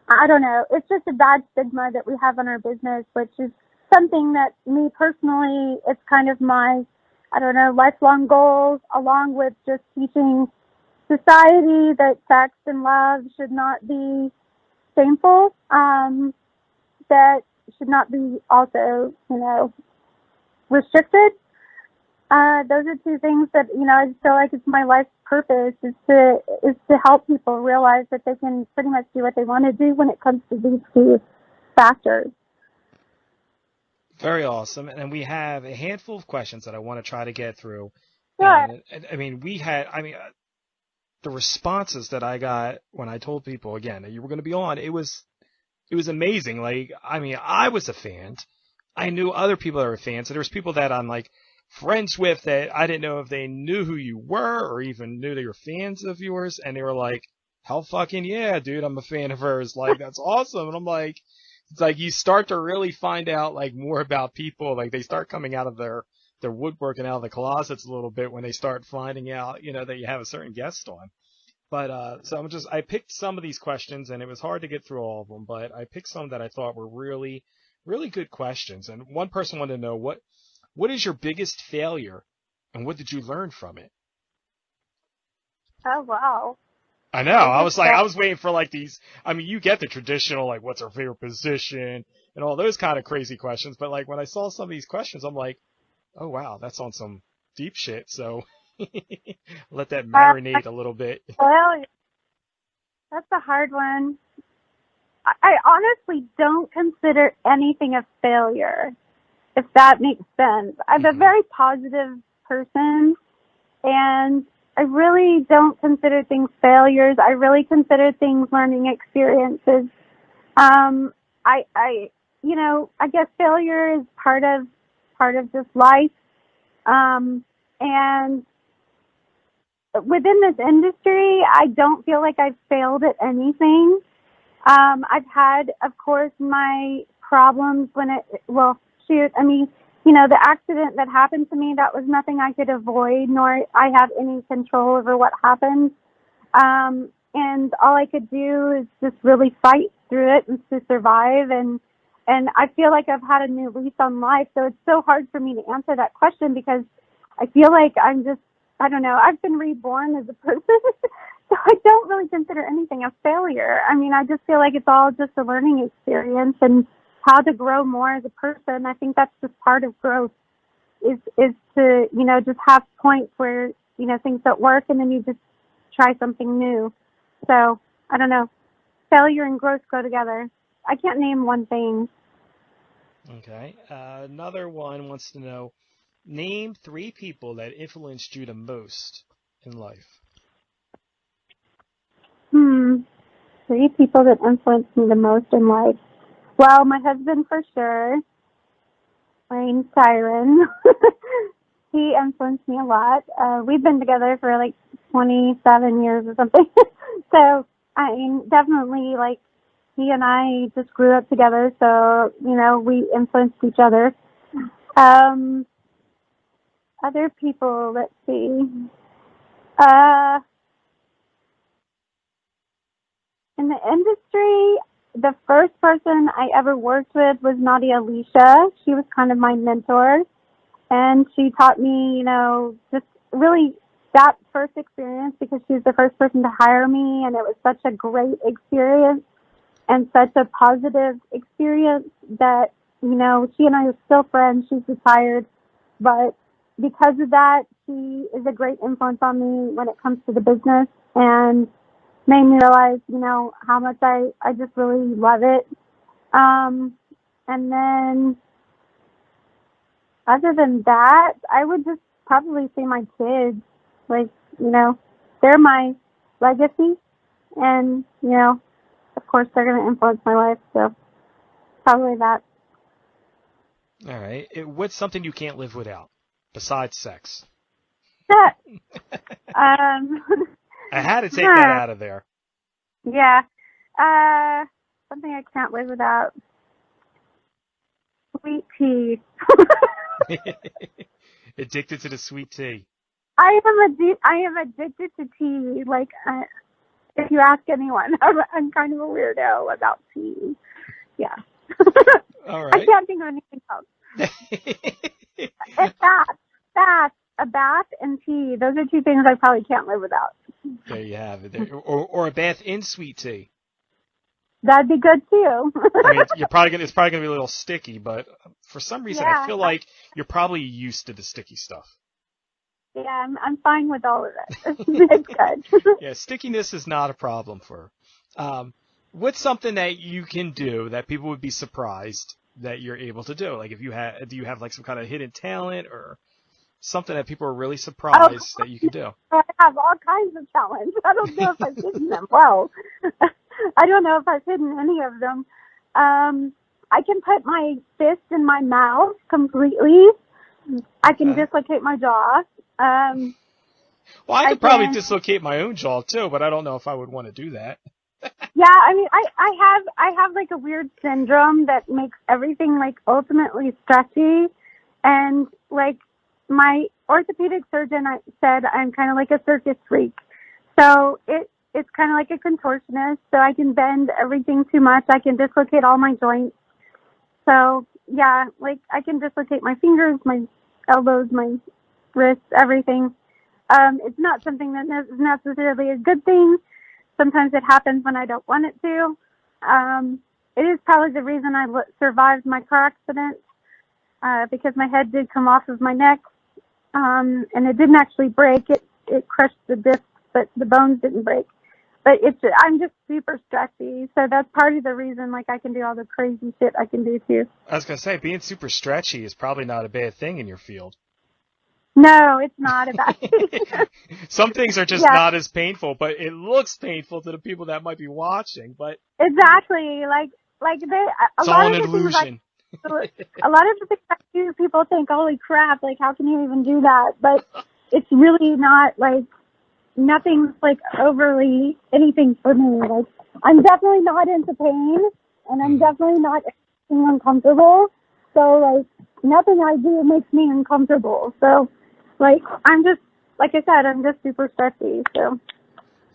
I don't know. It's just a bad stigma that we have on our business, which is something that me personally, it's kind of my, lifelong goals, along with just teaching society that sex and love should not be shameful, that should not be also, restricted. Those are two things that, I just feel like it's my life's purpose is to help people realize that they can pretty much do what they want to do when it comes to these two factors. Very awesome. And we have a handful of questions that I want to try to get through. Sure. And the responses that I got when I told people, again, that you were going to be on, it was amazing. Like, I was a fan. I knew other people that were fans. So there was people that I'm like friends with that I didn't know if they knew who you were or even knew they were fans of yours. And they were like, hell fucking yeah, dude, I'm a fan of hers. Like, that's awesome. And I'm like, it's like you start to really find out like more about people. Like, they start coming out of their woodwork and out of the closets a little bit when they start finding out, that you have a certain guest on. But, so I picked some of these questions, and it was hard to get through all of them, but I picked some that I thought were really, really good questions. And one person wanted to know, what is your biggest failure and what did you learn from it? Oh, wow. I know. I was waiting for like these. You get the traditional, like, what's our favorite position and all those kind of crazy questions. But like when I saw some of these questions, I'm like, oh, wow, that's on some deep shit. So let that marinate a little bit. Well, that's a hard one. I honestly don't consider anything a failure, if that makes sense. I'm a very positive person, and I really don't consider things failures. I really consider things learning experiences. I guess failure is part of just life. And within this industry, I don't feel like I've failed at anything. I've had, of course, my problems the accident that happened to me, that was nothing I could avoid, nor I have any control over what happened. And all I could do is just really fight through it and to survive. And I feel like I've had a new lease on life. So it's so hard for me to answer that question because I feel like I've been reborn as a person. So I don't really consider anything a failure. I just feel like it's all just a learning experience and how to grow more as a person. I think that's just part of growth is to, just have points where, things don't work and then you just try something new. So I don't know. failure and growth go together. I can't name one thing. Okay. Another one wants to know, name 3 people that influenced you the most in life. 3 people that influenced me the most in life. Well, my husband for sure. Dee Siren. He influenced me a lot. We've been together for like 27 years or something. So, I mean, definitely, like, he and I just grew up together, so, you know, we influenced each other. Other people, let's see. In the industry, the first person I ever worked with was Nadia Alicia. She was kind of my mentor, and she taught me, you know, just really that first experience, because she was the first person to hire me, and it was such a great experience and such a positive experience that, you know, she and I are still friends. She's retired, but because of that, she is a great influence on me when it comes to the business, and made me realize, you know, how much I just really love it. And then other than that, I would just probably say my kids. Like, you know, they're my legacy, and, you know, of course they're going to influence my life, so probably that. All right. What's something you can't live without besides sex? um, I had to take that out of there. Yeah. Something I can't live without. Sweet tea. Addicted to the sweet tea. I am addicted to tea. Like, if you ask anyone, I'm kind of a weirdo about tea. Yeah. All right. I can't think of anything else. A bath and tea. Those are 2 things I probably can't live without. There you have it. Or a bath in sweet tea. That'd be good too. I mean, it's probably gonna be a little sticky, but for some reason I feel like you're probably used to the sticky stuff. Yeah, I'm fine with all of it. It's good. Yeah, stickiness is not a problem for her. What's something that you can do that people would be surprised that you're able to do? Like, do you have like some kind of hidden talent or something that people are really surprised that you can do? I have all kinds of talents. I don't know if I've hidden them well. I don't know if I've hidden any of them. I can put my fist in my mouth completely. I can dislocate my jaw. Well, I could probably dislocate my own jaw too, but I don't know if I would want to do that. Yeah, I mean, I have like a weird syndrome that makes everything like ultimately stretchy, and like my orthopedic surgeon said I'm kind of like a circus freak. So it's kind of like a contortionist. So I can bend everything too much. I can dislocate all my joints. So yeah, like I can dislocate my fingers, my elbows, my wrists, everything. It's not something that is necessarily a good thing. Sometimes it happens when I don't want it to. It is probably the reason I survived my car accident, because my head did come off of my neck, and it didn't actually break. It crushed the discs, but the bones didn't break. But I'm just super stressy, so that's part of the reason, like, I can do all the crazy shit I can do, too. I was going to say, being super stretchy is probably not a bad thing in your field. No, it's not a bad thing. Some things are just not as painful, but it looks painful to the people that might be watching. But exactly, like it's all an illusion. A lot of the things I do, people think, "Holy crap! Like, how can you even do that?" But it's really not like nothing's like overly anything for me. Like, I'm definitely not into pain, and I'm definitely not uncomfortable. So, like, nothing I do makes me uncomfortable. So, like, I'm just, like I said, I'm just super stressy. So.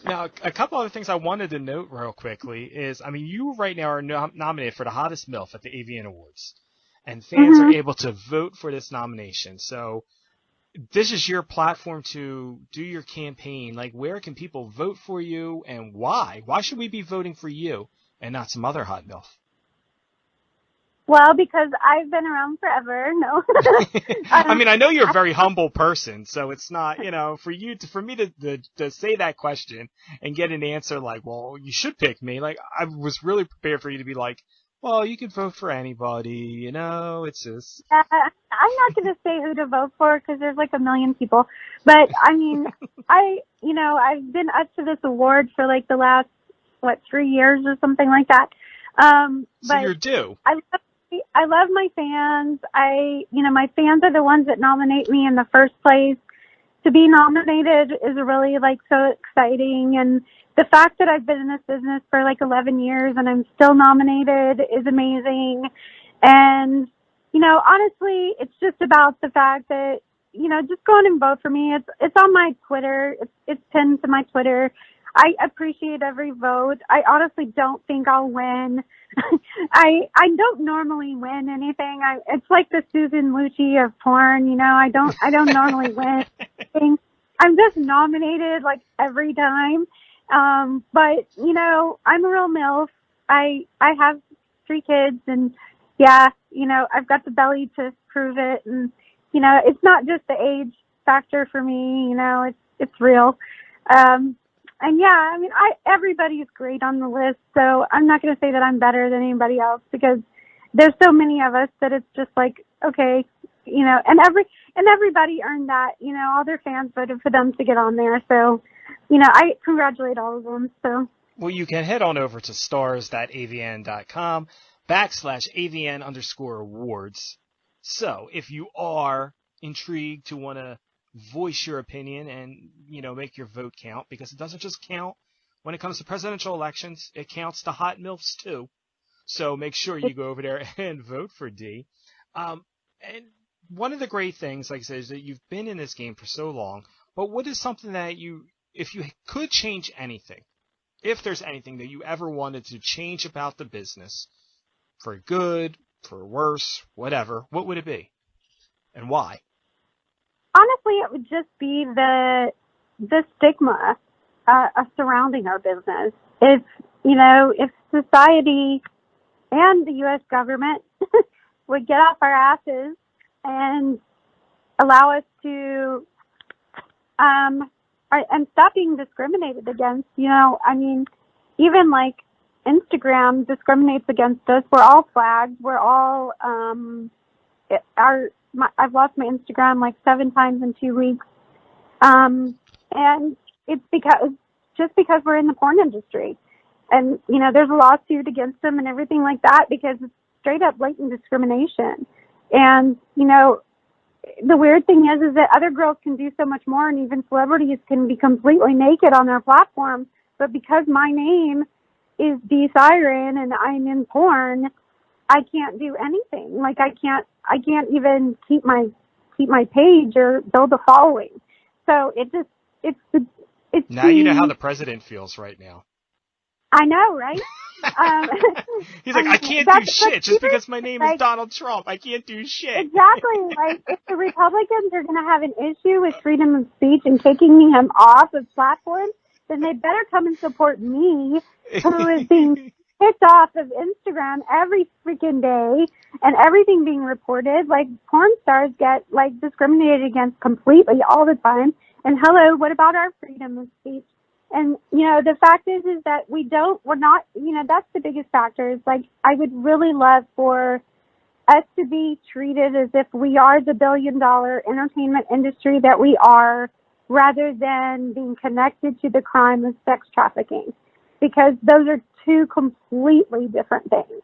Now, a couple other things I wanted to note real quickly is, I mean, you right now are nominated for the Hottest MILF at the AVN Awards, and fans are able to vote for this nomination. So this is your platform to do your campaign. Like, where can people vote for you, and why? Why should we be voting for you and not some other hot MILF? Well, because I've been around forever. No. I mean, I know you're a very humble person, so it's not, for me to say that question and get an answer like, well, you should pick me. Like, I was really prepared for you to be like, well, you can vote for anybody, it's just. I'm not going to say who to vote for because there's like a million people. But I mean, I've been up to this award for like the last, 3 years or something like that. So But you're due. I love my fans. My fans are the ones that nominate me in the first place. To be nominated is really like so exciting, and the fact that I've been in this business for like 11 years and I'm still nominated is amazing. And honestly, it's just about the fact that just go on and vote for me. It's on my Twitter. It's pinned to my Twitter. I appreciate every vote. I honestly don't think I'll win. I don't normally win anything. It's like the Susan Lucci of porn, I don't normally win anything. I'm just nominated like every time. But I'm a real MILF. I have 3 kids, and yeah, I've got the belly to prove it, and it's not just the age factor for me, it's real. And yeah, I mean, everybody is great on the list, so I'm not going to say that I'm better than anybody else because there's so many of us that it's just like, okay, and everybody earned that, all their fans voted for them to get on there. So, I congratulate all of them. So. Well, you can head on over to stars.avn.com/AVN_awards. So if you are intrigued to want to voice your opinion and, make your vote count, because it doesn't just count when it comes to presidential elections, it counts to hot MILFs too. So make sure you go over there and vote for Dee. And one of the great things, like I said, is that you've been in this game for so long, but what is something that if you could change anything, if there's anything that you ever wanted to change about the business, for good, for worse, whatever, what would it be? And why? Honestly, it would just be the stigma surrounding our business. If society and the U.S. government would get off our asses and allow us to and stop being discriminated against. I mean, even like Instagram discriminates against us. We're all flagged. We're all I've lost my Instagram like 7 times in 2 weeks. And it's because we're in the porn industry. And, there's a lawsuit against them and everything like that because it's straight up blatant discrimination. And, the weird thing is that other girls can do so much more, and even celebrities can be completely naked on their platform. But because my name is Dee Siren and I'm in porn, I can't do anything. Like I can't even keep my page or build a following. So it's now you know how the president feels right now. I know, right? He's like, I can't do shit just because my name is Donald Trump. I can't do shit. Exactly. Like, if the Republicans are going to have an issue with freedom of speech and kicking him off of platforms, then they better come and support me, who is being kicked off of Instagram every freaking day and everything being reported. Like, porn stars get, like, discriminated against completely all the time. And hello, what about our freedom of speech? And, the fact is that we're not, that's the biggest factor. Is like, I would really love for us to be treated as if we are the billion-dollar entertainment industry that we are, rather than being connected to the crime of sex trafficking, because those are 2 completely different things.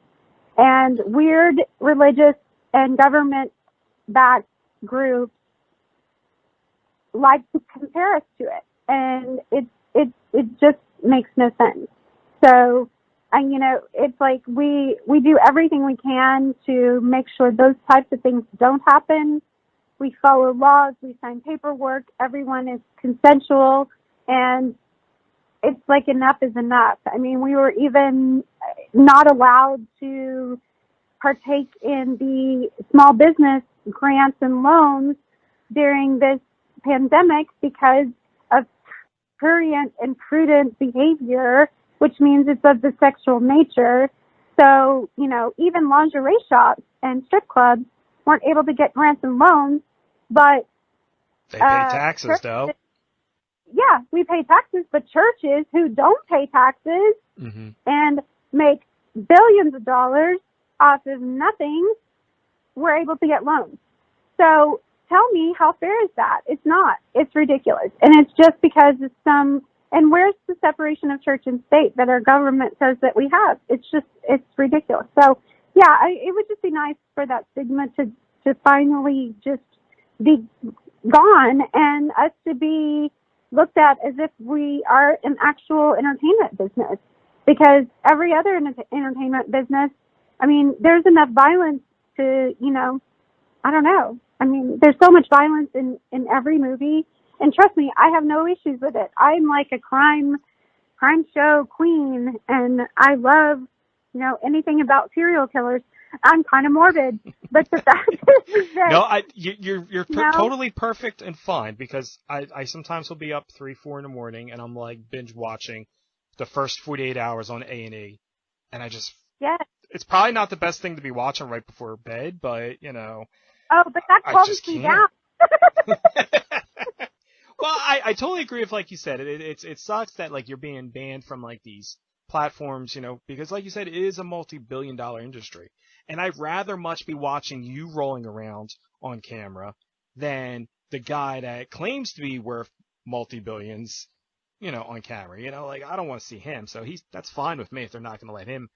And weird religious and government-backed groups like to compare us to it. And it just makes no sense. So, it's like we do everything we can to make sure those types of things don't happen. We follow laws, we sign paperwork, everyone is consensual, and it's like enough is enough. I mean, we were even not allowed to partake in the small business grants and loans during this pandemic because of prurient and prudent behavior, which means it's of the sexual nature. So, even lingerie shops and strip clubs weren't able to get grants and loans, but They pay taxes, though. yeah, we pay taxes, but churches who don't pay taxes Mm-hmm. and make billions of dollars off of nothing were able to get loans. So tell me, how fair is that? It's not. It's ridiculous. And it's just because and where's the separation of church and state that our government says that we have? It's ridiculous. So yeah, it would just be nice for that stigma to finally just be gone and us to be looked at as if we are an actual entertainment business. Because every other entertainment business, I mean, there's enough violence to, I don't know. I mean, there's so much violence in every movie. And trust me, I have no issues with it. I'm like a crime show queen, and I love, anything about serial killers. I'm kind of morbid, but the fact is that No, you're totally perfect and fine, because I sometimes will be up 3-4 in the morning and I'm like binge watching the first 48 hours on A&E, and I just it's probably not the best thing to be watching right before bed, but oh, but that calms me down. Well, I totally agree with, like you said, it sucks that like you're being banned from like these platforms, because like you said, it is a multi-billion-dollar industry. And I'd rather much be watching you rolling around on camera than the guy that claims to be worth multi-billions, on camera. Like, I don't want to see him. So that's fine with me if they're not going to let him,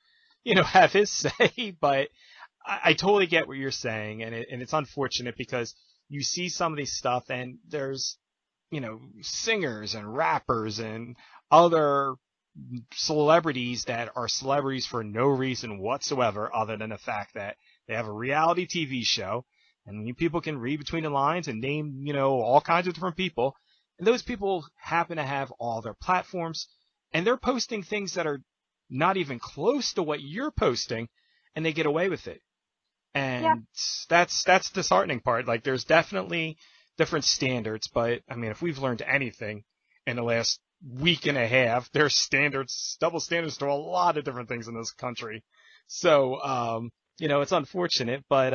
have his say. But I totally get what you're saying. And it's unfortunate because you see some of these stuff and there's, singers and rappers and other celebrities that are celebrities for no reason whatsoever other than the fact that they have a reality TV show, and you people can read between the lines and name, all kinds of different people, and those people happen to have all their platforms, and they're posting things that are not even close to what you're posting, and they get away with it. And that's disheartening part. Like, there's definitely different standards, but I mean, if we've learned anything in the last week and a half, there's double standards to a lot of different things in this country. So, it's unfortunate, but,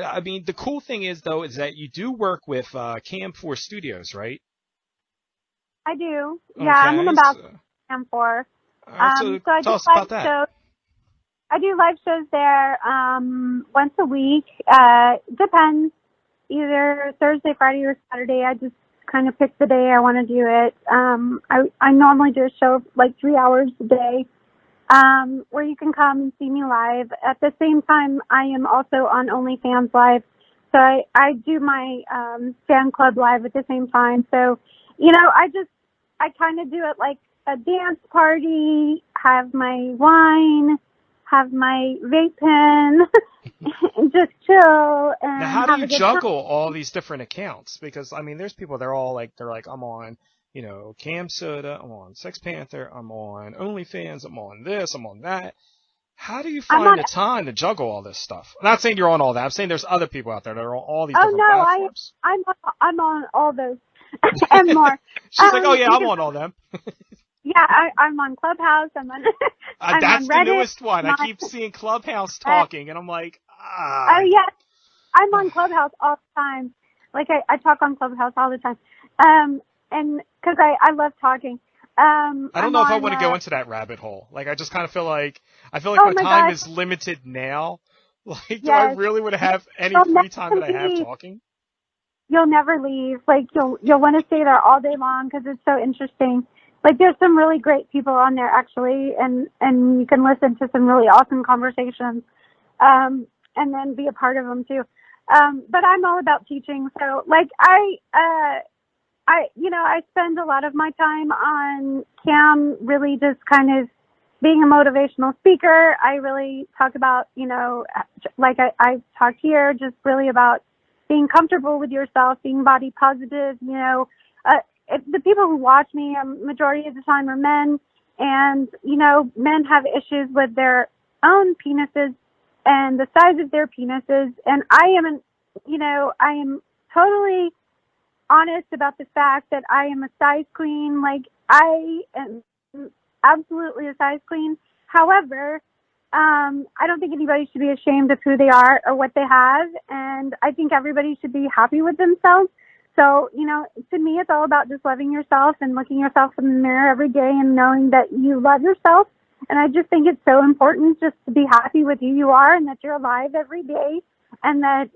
I mean, the cool thing is though, is that you do work with, Cam4 Studios, right? I do. Okay, Yeah, I'm in about Cam4. All right, so I tell do us about that. shows. I do live shows there, once a week. Depends. Either Thursday, Friday, or Saturday. I just kind of pick the day I want to do it. I normally do a show like 3 hours a day, where you can come and see me live. At the same time, I am also on OnlyFans Live. So I do my, fan club live at the same time. So, I kind of do it like a dance party, have my wine, have my vape pen, and just chill. And now, how do you juggle all these different accounts? Because, I mean, there's people, they're like, I'm on, Cam Soda, I'm on Sex Panther, I'm on OnlyFans, I'm on this, I'm on that. How do you find the time to juggle all this stuff? I'm not saying you're on all that. I'm saying there's other people out there that are on all these different platforms. I'm on all those and more. She's like, oh yeah, I'm on all them. Yeah, I'm on Clubhouse. I'm on. I'm that's on Reddit. The newest one. I keep seeing Clubhouse talking, and I'm like, Oh yes, I'm on Clubhouse all the time. Like I talk on Clubhouse all the time, and because I love talking. I don't know if I want to go into that rabbit hole. Like, I just kind of feel like my time is limited now. Like, do I really want to have any free time that I have talking? You'll never leave. Like, you'll want to stay there all day long because it's so interesting. Like, there's some really great people on there, actually, and you can listen to some really awesome conversations, and then be a part of them, too. But I'm all about teaching. So, like, I spend a lot of my time on Cam really just kind of being a motivational speaker. I really talk about, like I talk here, just really about being comfortable with yourself, being body positive, the people who watch me, majority of the time are men, and, men have issues with their own penises and the size of their penises, and I am totally honest about the fact that I am a size queen. Like, I am absolutely a size queen. However, I don't think anybody should be ashamed of who they are or what they have, and I think everybody should be happy with themselves. So, to me, it's all about just loving yourself and looking yourself in the mirror every day and knowing that you love yourself. And I just think it's so important just to be happy with who you are and that you're alive every day, and that,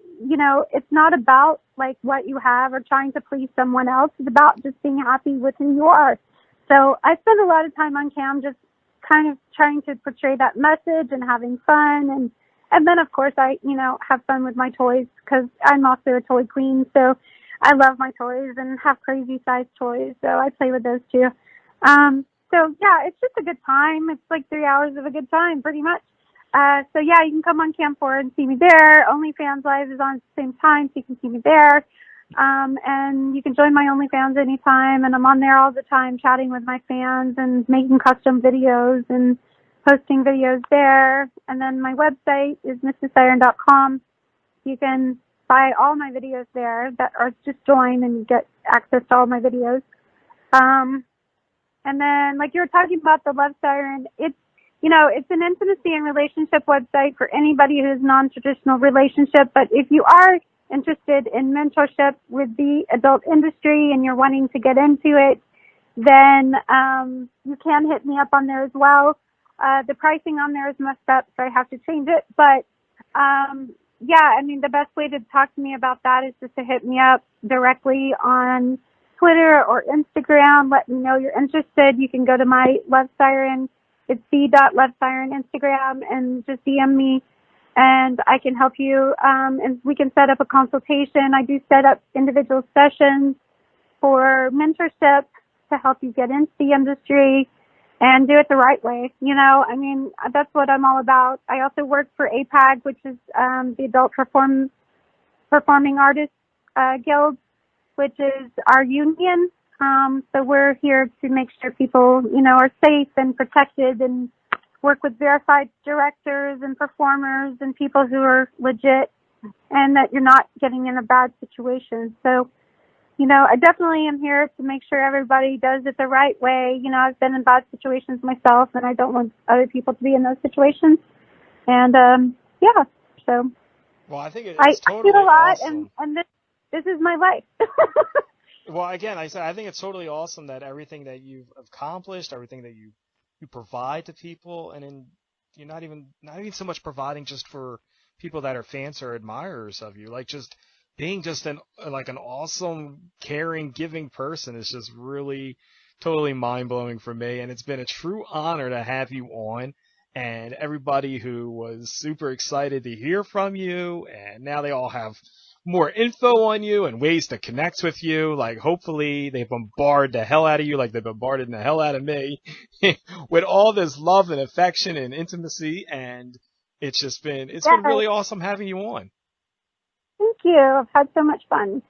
it's not about like what you have or trying to please someone else. It's about just being happy with who you are. So I spend a lot of time on cam just kind of trying to portray that message and having fun. And then, of course, I, have fun with my toys because I'm also a toy queen. So I love my toys and have crazy size toys. So I play with those too. So yeah, it's just a good time. It's like 3 hours of a good time pretty much. So yeah, you can come on Cam 4 and see me there. OnlyFans Live is on at the same time, so you can see me there. And you can join my OnlyFans anytime, and I'm on there all the time chatting with my fans and making custom videos and posting videos there. And then my website is MrSiren.com. You can buy all my videos there or just join and get access to all my videos. And then, like you were talking about the Love Siren, it's an intimacy and relationship website for anybody who's non-traditional relationship. But if you are interested in mentorship with the adult industry and you're wanting to get into it, then you can hit me up on there as well. The pricing on there is messed up, so I have to change it. But the best way to talk to me about that is just to hit me up directly on Twitter or Instagram. Let me know you're interested. You can go to my Love Siren. It's c.lovesiren Instagram, and just DM me, and I can help you. And we can set up a consultation. I do set up individual sessions for mentorship to help you get into the industry and do it the right way. That's what I'm all about. I also work for APAG, which is the Adult Performing Artists Guild, which is our union. So we're here to make sure people, are safe and protected, and work with verified directors and performers and people who are legit, and that you're not getting in a bad situation. So, I definitely am here to make sure everybody does it the right way. I've been in bad situations myself, and I don't want other people to be in those situations. And, so. Well, I think it's I totally feel a lot, awesome. and this is my life. Well, again, I think it's totally awesome that everything that you've accomplished, everything that you provide to people, and then you're not even so much providing just for people that are fans or admirers of you, like just being just an awesome, caring, giving person is just really totally mind-blowing for me, and it's been a true honor to have you on. And everybody who was super excited to hear from you, and now they all have more info on you and ways to connect with you. Like, hopefully they bombard the hell out of you like they bombarded the hell out of me with all this love and affection and intimacy. And it's been really awesome having you on. Thank you. I've had so much fun.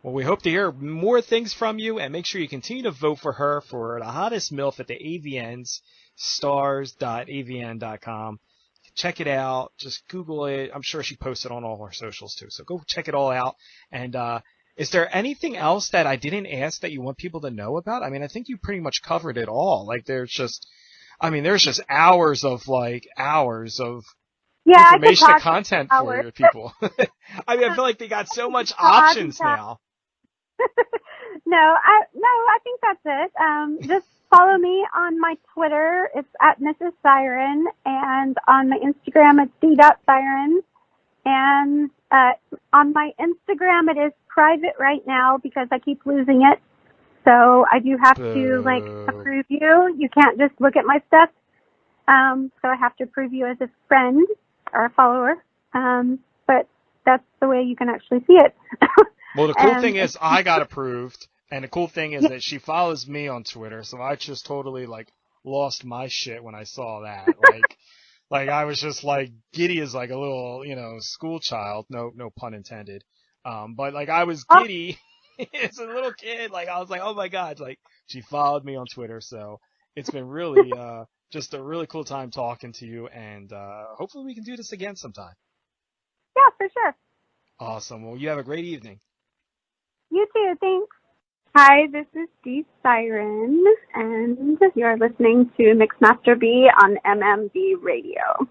Well, we hope to hear more things from you, and make sure you continue to vote for her for the hottest MILF at the AVNs, stars.avn.com. Check it out. Just Google it. I'm sure she posted on all her socials too. So go check it all out. And is there anything else that I didn't ask that you want people to know about? I think you pretty much covered it all. Like there's just hours of information and content for people. I feel like they got so much options now. No, I think that's it. Just follow me on my Twitter. It's at Mrs. Siren, and on my Instagram it's d.siren. And on my Instagram it is private right now because I keep losing it. So I do have to approve you. You can't just look at my stuff. So I have to approve you as a friend or a follower. But that's the way you can actually see it. Well, the cool thing is I got approved, and the cool thing is that she follows me on Twitter, so I just totally lost my shit when I saw that. Like I was just giddy as a little, school child. No pun intended. But I was giddy as a little kid. I was like, oh my God, she followed me on Twitter, so it's been really just a really cool time talking to you, and hopefully we can do this again sometime. Yeah, for sure. Awesome. Well, you have a great evening. You too. Thanks. Hi, this is Dee Siren, and you're listening to Mixmaster B on MMB Radio.